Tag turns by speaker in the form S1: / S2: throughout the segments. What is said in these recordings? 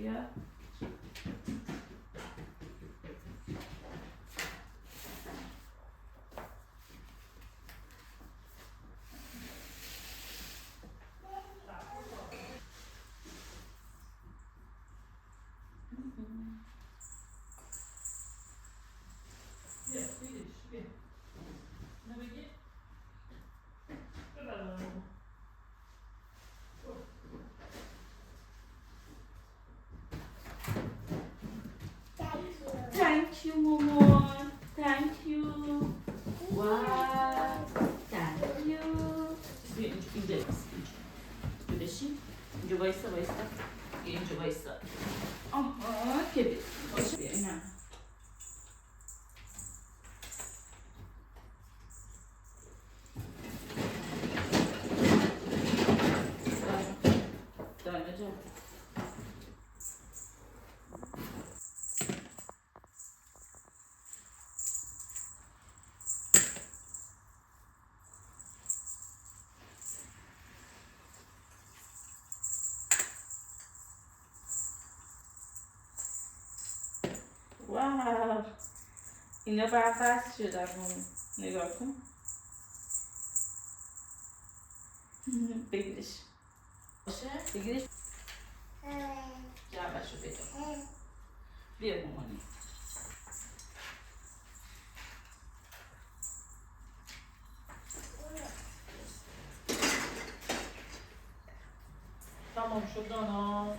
S1: بیا. Thank you, Momon. Thank you. Wow. Thank you. اینجا بشین. اینجا وایسا. اینجا وایسا. آها که بیا. باشه بیا اینم. دانه جان. واو اینا برفست شده نگاه کن بگیرش باشه بگیرش جعبش رو بگیر بیا مامانی تمام شد دانا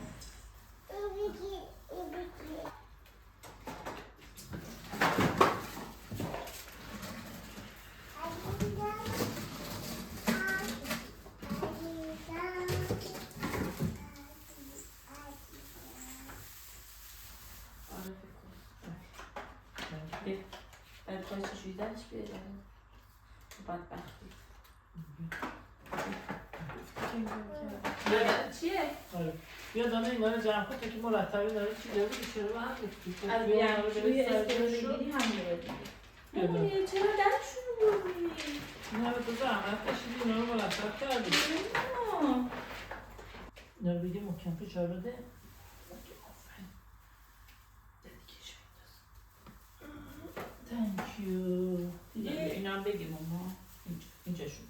S1: باید چشوی درش بیاره بدبختی چیه؟
S2: بیا دانه این داره جمع کن که مرتبی داره چی داره که چرا هم بکنی
S1: از روی استرو بگیری همه رو بگیری چرا درشون رو بگیری؟
S2: نه رو تو زحمت کشیدی اینا رو مرتب کردی اینا رو بگیر محکم تو چرا بده Thank you.
S1: اینا هم بگی ماما اینجاشون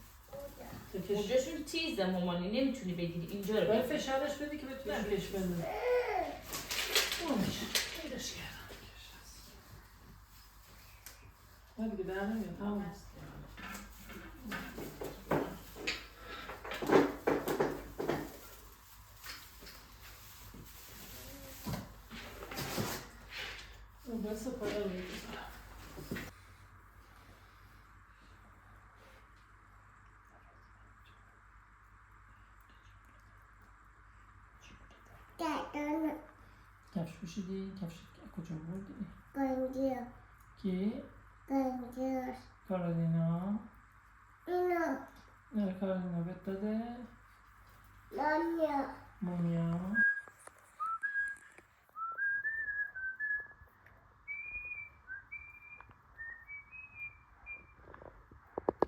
S1: اونجاشون تیزه مامانی نمیتونی بگیری اینجا رو
S2: باید فشارش بدی که بتونم کش بده پیداش کردم نه دیگه در نمیاد تمام است بس پایه رو بگذارم کفش پوشیدی؟ کفش کجا بردی؟
S3: Banjir.
S2: کی؟
S3: Banjir.
S2: کارولینا؟
S3: Ina.
S2: نه کارولینا بهت داده؟
S3: Nanya.
S2: مونیا؟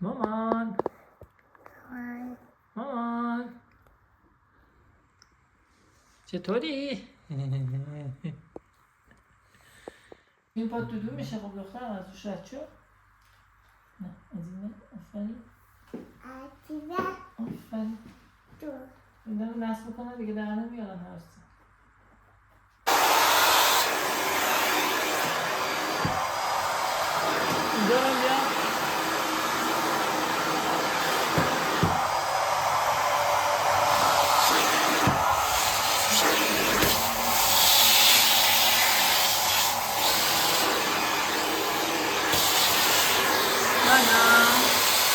S2: مامان
S3: Hai.
S2: مامان چطوری؟ این پا دودو میشه خب دخترم از روش رد شو نه از این نه آفرین
S3: Ativa.
S2: آفرین
S3: Tu.
S2: این دارم نصب کنم دیگه در نمیارم هرسن اینجا رو بیا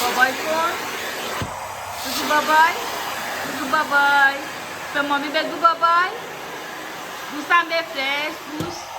S1: بابای کن بگو بابای بگو بابای به مامی بگو بابای بوسم بفرست بوس